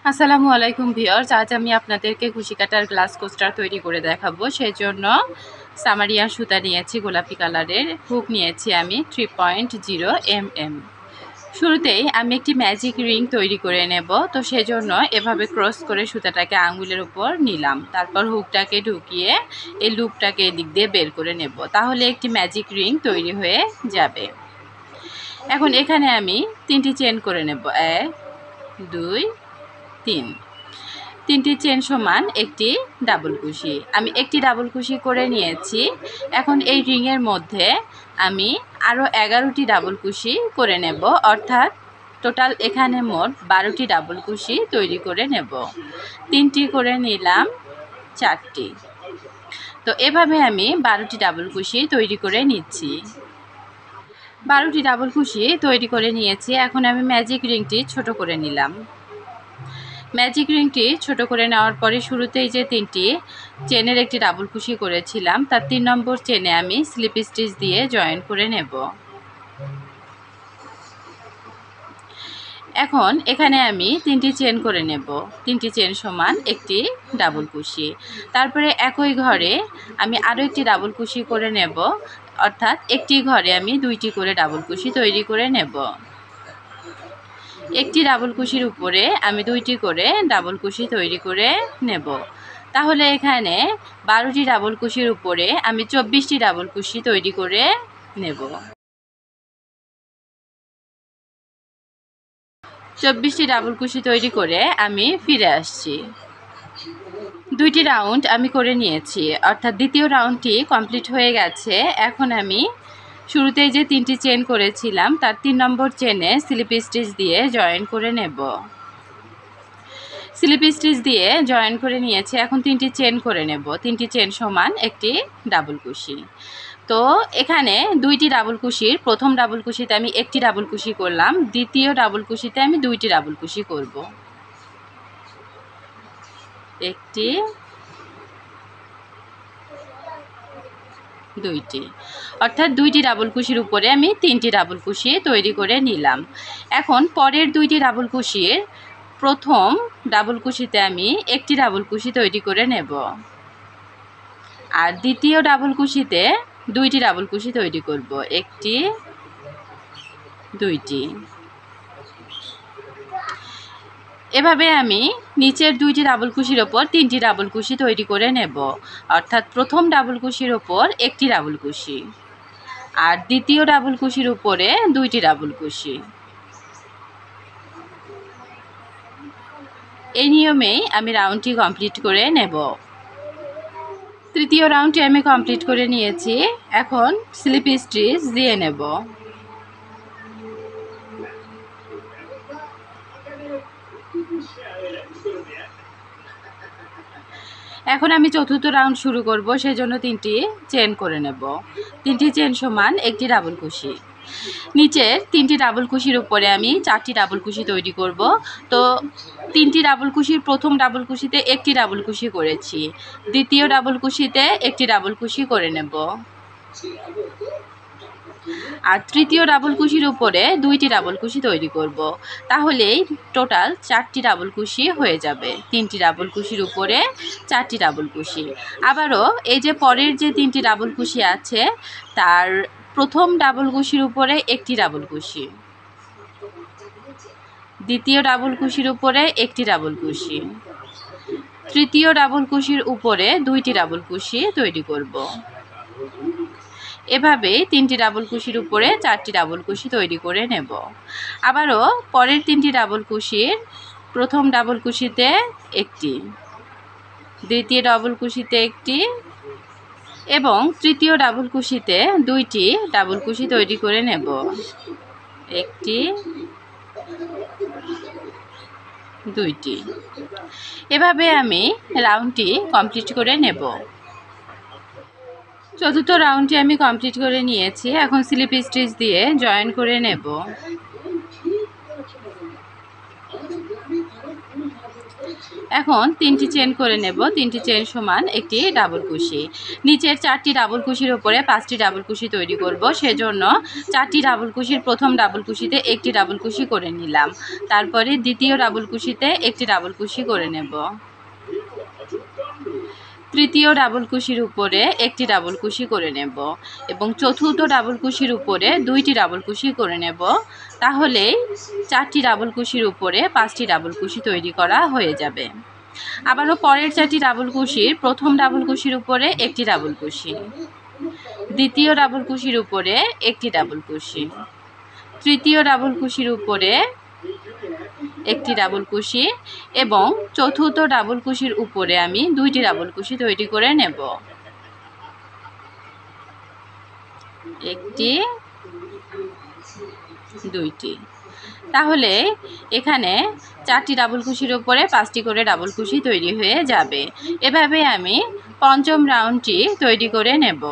আসসালামু আলাইকুম ভিউয়ার্স, আজ আমি আপনাদেরকে কুশি কাটার গ্লাস কোস্টার তৈরি করে দেখাবো। সেজন্য সামারিয়া সুতা নিয়েছি গোলাপি কালারের, হুক নিয়েছি আমি 3.0 mm। শুরুতেই আমি একটি ম্যাজিক রিং তৈরি করে নেব। তো সেজন্য এভাবে ক্রস করে সুতাটাকে আঙ্গুলের উপর নিলাম, তারপর হুকটাকে ঢুকিয়ে এই লুপটাকে এদিক দিয়ে বের করে নেব, তাহলে একটি ম্যাজিক রিং তৈরি হয়ে যাবে। এখন এখানে আমি 3টি চেন করে নেব, 1 2 3। 3টি চেন সমান একটি ডাবল কুশি। আমি একটি ডাবল কুশি করে নিয়েছি। এখন এই রিংয়ের মধ্যে আমি আরও 11টি ডাবল কুশি করে নেব, অর্থাৎ টোটাল এখানে মোট 12টি ডাবল কুশি তৈরি করে নেব। 3টি করে নিলাম, 4টি। তো এভাবে আমি 12টি ডাবল কুশি তৈরি করে নিচ্ছি। 12টি ডাবল কুশি তৈরি করে নিয়েছি। এখন আমি ম্যাজিক রিংটি ছোট করে নিলাম। ম্যাজিক রিংটি ছোট করে নেওয়ার পরে শুরুতেই যে 3টি চেনের একটি ডাবল কুশি করেছিলাম, তার 3 নম্বর চেনে আমি স্লিপ স্টিচ দিয়ে জয়েন করে নেব। এখন এখানে আমি 3টি চেন করে নেব। 3টি চেন সমান একটি ডাবল কুশি। তারপরে একই ঘরে আমি আরও একটি ডাবল কুশি করে নেব, অর্থাৎ একটি ঘরে আমি 2টি করে ডাবল কুশি তৈরি করে নেব। একটি ডাবল কুশির উপরে আমি 2টি করে ডাবল কুশি তৈরি করে নেব। তাহলে এখানে 12টি ডাবল কুশির উপরে আমি 24টি ডাবল কুশি তৈরি করে নেব। 24টি ডাবল কুশি তৈরি করে আমি ফিরে আসছি। 2টি রাউন্ড আমি করে নিয়েছি, অর্থাৎ দ্বিতীয় রাউন্ডটি কমপ্লিট হয়ে গেছে। এখন আমি শুরুতেই যে 3টি চেন করেছিলাম তার 3 নম্বর চেনে স্লিপ স্টিচ দিয়ে জয়েন করে নেব। স্লিপ স্টিচ দিয়ে জয়েন করে নিয়েছি। এখন 3টি চেন করে নেব। 3টি চেন সমান একটি ডাবল কুশি। তো এখানে 2টি ডাবল কুশির প্রথম ডাবল কুশিতে আমি একটি ডাবল কুশি করলাম, দ্বিতীয় ডাবল কুশিতে আমি 2টি ডাবল কুশি করব। একটি, 2টি, অর্থাৎ 2টি ডাবল কুশির উপরে আমি 3টি ডাবল কুশি তৈরি করে নিলাম। এখন পরের 2টি ডাবল কুশির প্রথম ডাবল কুশিতে আমি একটি ডাবল কুশি তৈরি করে নেব, আর দ্বিতীয় ডাবল কুশিতে 2টি ডাবল কুশি তৈরি করব, একটি, 2টি। এভাবে আমি নিচের 2টি ডাবল কুশির ওপর 3টি ডাবল কুশি তৈরি করে নেব, অর্থাৎ প্রথম ডাবল কুশির ওপর একটি ডাবল কুশি, আর দ্বিতীয় ডাবল কুশির উপরে 2টি ডাবল কুশি। এই নিয়মেই আমি রাউন্ডটি কমপ্লিট করে নেব। তৃতীয় রাউন্ডটি আমি কমপ্লিট করে নিয়েছি। এখন স্লিপ স্টিচ দিয়ে নেব। এখন আমি চতুর্থ রাউন্ড শুরু করব, সেজন্য 3টি চেন করে নেব। 3টি চেন সমান একটি ডাবল কুশি। নিচের 3টি ডাবল কুশির উপরে আমি 4টি ডাবল কুশি তৈরি করব। তো 3টি ডাবল কুশির প্রথম ডাবল কুশিতে একটি ডাবল কুশি করেছি, দ্বিতীয় ডাবল কুশিতে একটি ডাবল কুশি করে নেব, আর তৃতীয় ডাবল কুশির উপরে 2টি ডাবল কুশি তৈরি করব। তাহলেই টোটাল 4টি ডাবল কুশি হয়ে যাবে। 3টি ডাবল কুশির উপরে 4টি ডাবল কুশি। আবারও এই যে পরের যে 3টি ডাবল কুশি আছে তার প্রথম ডাবল কুশির উপরে একটি ডাবল কুশি, দ্বিতীয় ডাবল কুশির উপরে একটি ডাবল কুশি, তৃতীয় ডাবল কুশির উপরে 2টি ডাবল কুশি তৈরি করব। এভাবে 3টি ডাবল কুশির উপরে 4টি ডাবল কুশি তৈরি করে নেব। আবারও পরের 3টি ডাবল কুশির প্রথম ডাবল কুশিতে একটি, দ্বিতীয় ডাবল কুশিতে একটি এবং তৃতীয় ডাবল কুশিতে 2টি ডাবল কুশি তৈরি করে নেব, একটি, 2টি। এভাবে আমি রাউন্ডটি কমপ্লিট করে নেব। চতুর্থ রাউন্ডটি আমি কমপ্লিট করে নিয়েছি। এখন স্লিপ স্টিচ দিয়ে জয়েন করে নেব। এখন 3টি চেন করে নেব। 3টি চেন সমান একটি ডাবল কুশি। নিচের 4টি ডাবল কুশির উপরে 5টি ডাবল কুশি তৈরি করব, সেজন্য 4টি ডাবল কুশির প্রথম ডাবল কুশিতে একটি ডাবল কুশি করে নিলাম। তারপরে দ্বিতীয় ডাবল কুশিতে একটি ডাবল কুশি করে নেব। তৃতীয় ডাবল কুশির উপরে একটি ডাবল কুশি করে নেব এবং চতুর্থ ডাবল কুশির উপরে 2টি ডাবল কুশি করে নেব। তাহলে 4টি ডাবল কুশির উপরে 5টি ডাবল কুশি তৈরি করা হয়ে যাবে। আবারও পরের 4টি ডাবল কুশির প্রথম ডাবল কুশির উপরে একটি ডাবল কুশি, দ্বিতীয় ডাবল কুশির উপরে একটি ডাবল কুশি, তৃতীয় ডাবল কুশির উপরে একটি ডাবল কুশি এবং চতুর্থ ডাবল কুশির উপরে আমি 2টি ডাবল কুশি তৈরি করে নেব। একটি, 2টি। তাহলে এখানে 4টি ডাবল কুশির উপরে 5টি করে ডাবল কুশি তৈরি হয়ে যাবে। এভাবে আমি পঞ্চম রাউন্ডটি তৈরি করে নেব।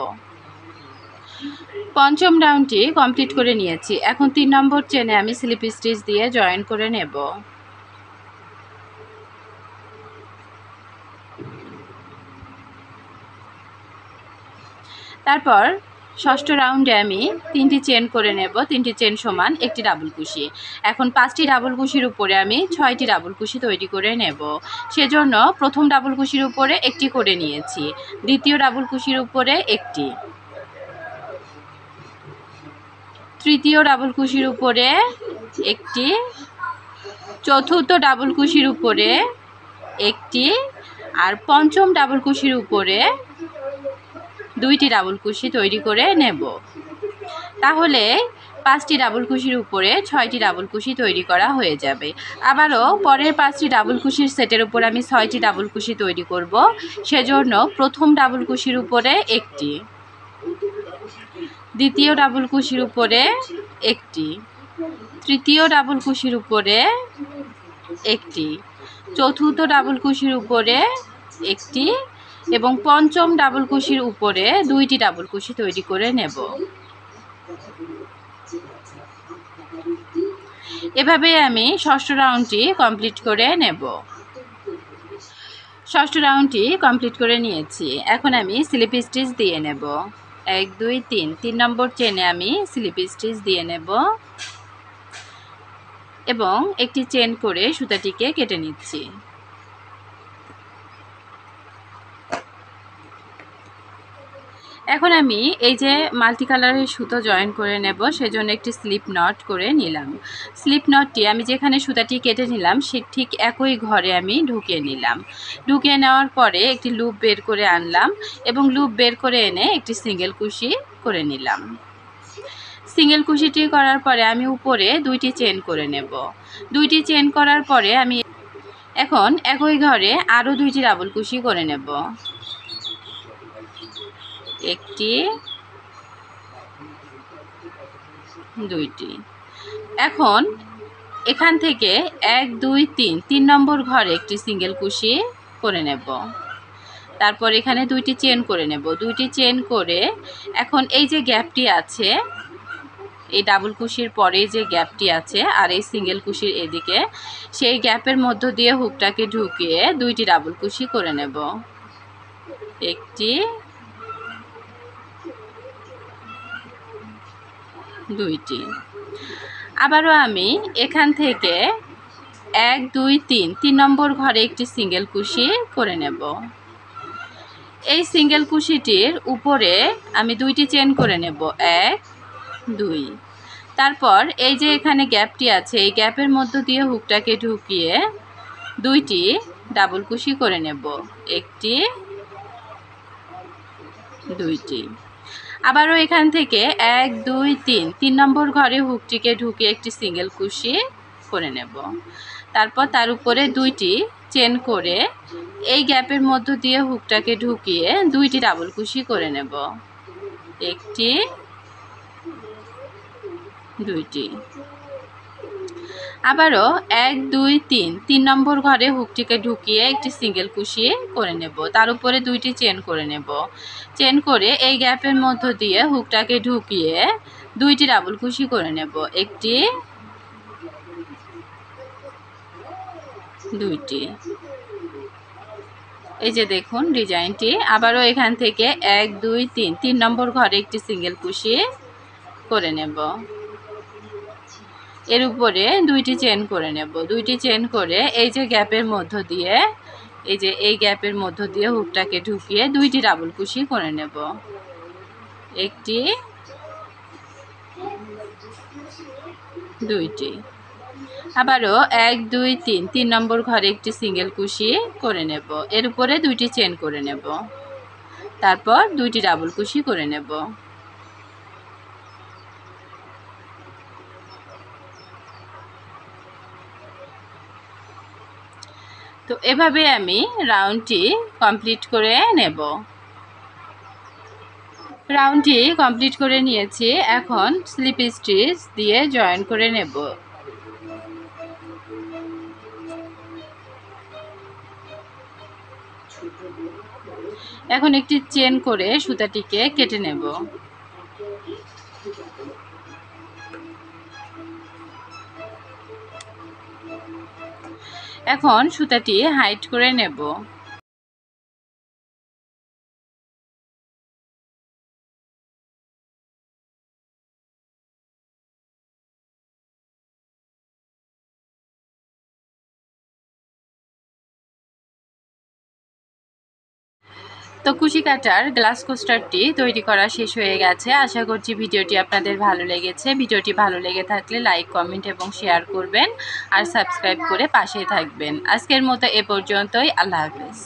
পঞ্চম রাউন্ডটি কমপ্লিট করে নিয়েছি। এখন 3 নম্বর চেনে আমি স্লিপ স্টিচ দিয়ে জয়েন করে নেব। তারপর ষষ্ঠ রাউন্ডে আমি 3টি চেন করে নেব। 3টি চেন সমান একটি ডাবল কুশি। এখন 5টি ডাবল কুশির উপরে আমি 6টি ডাবল কুশি তৈরি করে নেব। সেজন্য প্রথম ডাবল কুশির উপরে একটি করে নিয়েছি, দ্বিতীয় ডাবল কুশির উপরে একটি, তৃতীয় ডাবল কুশির উপরে একটি, চতুর্থ ডাবল কুশির উপরে একটি, আর পঞ্চম ডাবল কুশির উপরে 2টি ডাবল কুশি তৈরি করে নেব। তাহলে 5টি ডাবল কুশির উপরে 6টি ডাবল কুশি তৈরি করা হয়ে যাবে। আবারও পরের 5টি ডাবল কুশির সেটের উপর আমি 6টি ডাবল কুশি তৈরি করব। সেজন্য প্রথম ডাবল কুশির উপরে একটি, দ্বিতীয় ডাবল কুশির উপরে একটি, তৃতীয় ডাবল কুশির উপরে একটি, চতুর্থ ডাবল কুশির উপরে একটি এবং পঞ্চম ডাবল কুশির উপরে 2টি ডাবল কুশি তৈরি করে নেব। এভাবে আমি ষষ্ঠ রাউন্ডটি কমপ্লিট করে নেব। ষষ্ঠ রাউন্ডটি কমপ্লিট করে নিয়েছি। এখন আমি স্লিপ স্টিচ দিয়ে নেব। 1 2 3 3 নম্বর চেনে আমি স্লিপ স্টিচ দিয়ে নেব এবং একটি চেন করে সুতাটিকে কেটে নিচ্ছি। এখন আমি এই যে মাল্টি কালারের সুতো জয়েন করে নেব, সেজন্য একটি স্লিপ নট করে নিলাম। স্লিপ নটটি আমি যেখানে সুতাটি কেটে নিলাম সে ঠিক একই ঘরে আমি ঢুকিয়ে নিলাম। ঢুকিয়ে নেওয়ার পরে একটি লুপ বের করে আনলাম এবং লুপ বের করে এনে একটি সিঙ্গেল কুশি করে নিলাম। সিঙ্গেল কুশিটি করার পরে আমি উপরে 2টি চেন করে নেব। 2টি চেন করার পরে আমি এখন একই ঘরে আরও 2টি ডাবল কুশি করে নেব। একটি, 2টি। এখন এখান থেকে 1 2 3 নম্বর ঘরে একটি সিঙ্গেল কুশি করে নেব। তারপর এখানে 2টি চেন করে নেব। 2টি চেন করে এখন এই যে গ্যাপটি আছে, এই ডাবল কুশির পরে যে গ্যাপটি আছে আর এই সিঙ্গেল কুশির এদিকে, সেই গ্যাপের মধ্য দিয়ে হুকটাকে ঢুকিয়ে 2টি ডাবল কুশি করে নেব। একটি, 2টি। আবারও আমি এখান থেকে 1 2 3 নম্বর ঘরে একটি সিঙ্গেল কুশি করে নেব। এই সিঙ্গেল কুশিটির উপরে আমি 2টি চেন করে নেব। 1 2। তারপর এই যে এখানে গ্যাপটি আছে, এই গ্যাপের মধ্য দিয়ে হুকটাকে ঢুকিয়ে 2টি ডাবল কুশি করে নেব। একটি, 2টি। আবারও এখান থেকে 1 2 3 নম্বর ঘরে হুকটিকে ঢুকিয়ে একটি সিঙ্গেল কুশি করে নেব। তারপর তার উপরে 2টি চেন করে এই গ্যাপের মধ্য দিয়ে হুকটাকে ঢুকিয়ে 2টি ডাবল কুশি করে নেব। একটি, 2টি। আবারও 1 2 3 নম্বর ঘরে হুকটিকে ঢুকিয়ে একটি সিঙ্গেল কুশি করে নেব। তার উপরে 2টি চেন করে নেব। চেন করে এই গ্যাপের মধ্য দিয়ে হুকটাকে ঢুকিয়ে 2টি ডাবল কুশি করে নেব। একটি, 2টি। এই যে দেখুন ডিজাইনটি। আবারও এখান থেকে 1 2 3 3 নম্বর ঘরে একটি সিঙ্গেল কুশি করে নেব। এর উপরে 2টি চেন করে নেব। 2টি চেন করে এই যে গ্যাপের মধ্য দিয়ে এই গ্যাপের মধ্য দিয়ে হুকটাকে ঢুকিয়ে 2টি ডাবল কুশি করে নেব। একটি, 2টি। আবারও 1 2 3 3 নম্বর ঘরে একটি সিঙ্গেল কুশি করে নেব। এর উপরে 2টি চেন করে নেব। তারপর 2টি ডাবল কুশি করে নেব। তো এভাবে আমি রাউন্ডটি কমপ্লিট করে নেব। রাউন্ডটি কমপ্লিট করে নিয়েছি। এখন স্লিপ স্টিচ দিয়ে জয়েন করে নেব। এখন একটি চেন করে সুতাটিকে কেটে নেব। এখন সুতাটি হাইট করে নেব। তো কুশি কাটার গ্লাস কোস্টারটি তৈরি করা শেষ হয়ে গেছে। আশা করছি ভিডিওটি আপনাদের ভালো লেগেছে। ভিডিওটি ভালো লেগে থাকলে লাইক, কমেন্ট এবং শেয়ার করবেন আর সাবস্ক্রাইব করে পাশেই থাকবেন। আজকের মতো এ পর্যন্তই। আল্লাহ হাফেজ।